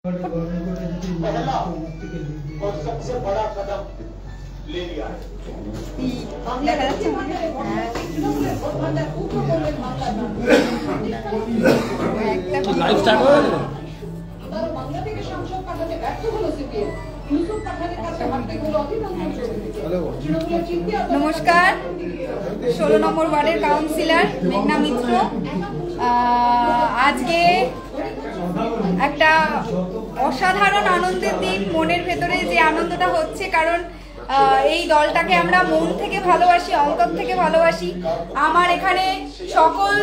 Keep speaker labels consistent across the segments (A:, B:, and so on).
A: पहला और सबसे बड़ा कदम ले लिया है।
B: লাইভ স্টার্ট হয়ে গেল।
C: বাংলা থেকে সংসদ পাঠাতে ব্যর্থ হলো সিপিএম। ইউসুফ পাঠানের কাছে হাতে গুলো অভিনন্দন চলছে।
D: নমস্কার, 16 নম্বর ওয়ার্ডের কাউন্সিলর মেঘনা মিত্র। আজকে একটা অসাধারণ আনন্দের দিন। মনের ভেতরে যে আনন্দটা হচ্ছে, কারণ এই দলটাকে আমরা মন থেকে ভালোবাসি, অন্তর থেকে ভালোবাসি। আমার এখানে সকল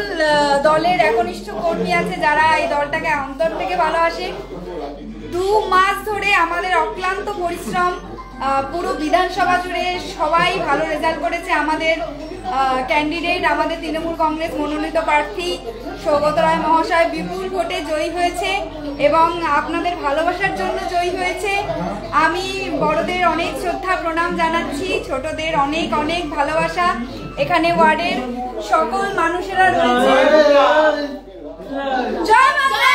D: দলের একনিষ্ঠ কর্মী আছে যারা এই দলটাকে অন্তর থেকে ভালোবাসে। 2 মাস ধরে আমাদের অক্লান্ত পরিশ্রম, পুরো বিধানসভা জুড়ে সবাই ভালো রেজাল্ট করেছে। আমাদের ক্যান্ডিডেট, আমাদের তৃণমূল কংগ্রেস মনোনীত প্রার্থী সৌগত রায় মহাশয় বিপুল ভোটে জয়ী হয়েছে এবং আপনাদের ভালোবাসার জন্য জয়ী হয়েছে। আমি বড়দের অনেক শ্রদ্ধা প্রণাম জানাচ্ছি, ছোটদের অনেক অনেক ভালোবাসা। এখানে ওয়ার্ডের সকল মানুষেরা রয়েছে। জয় বাংলা!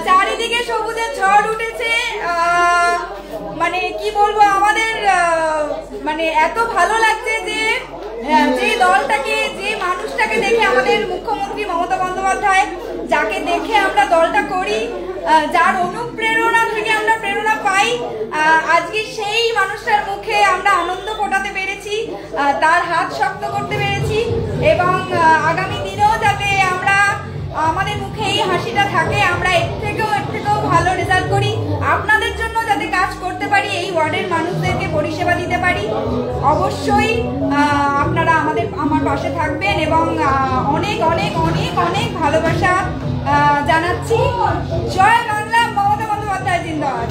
D: চারিদিকে সবুজের ঝড় উঠেছে। মানে কি বলবো, আমাদের মানে এত ভালো লাগছে যে দলটাকে, যে মানুষটাকে দেখে, আমাদের মুখ্যমন্ত্রী মমতা বন্দ্যোপাধ্যায়, যাকে দেখে আমরা দলটা করি, যার অনুপ্রেরণা থেকে আমরা প্রেরণা পাই, আজকে সেই মানুষটার মুখে আমরা আনন্দ ফোটাতে পেরেছি, তার হাত শক্ত করতে পেরেছি এবং আগামী দিনেও যাতে আমরা, আমাদের মুখে এই হাসিটা থাকে, আমরা এর থেকেও ভালো রেজাল্ট করি, আপনাদের জন্য যাতে কাজ করতে পারি, এই ওয়ার্ডের মানুষদেরকে পরিষেবা দিতে পারি। অবশ্যই আপনারা আমার পাশে থাকবেন এবং অনেক অনেক অনেক অনেক ভালোবাসা জানাচ্ছি। জয় বাংলা! মমতা বন্দ্যোপাধ্যায় জিন্দাবাদ।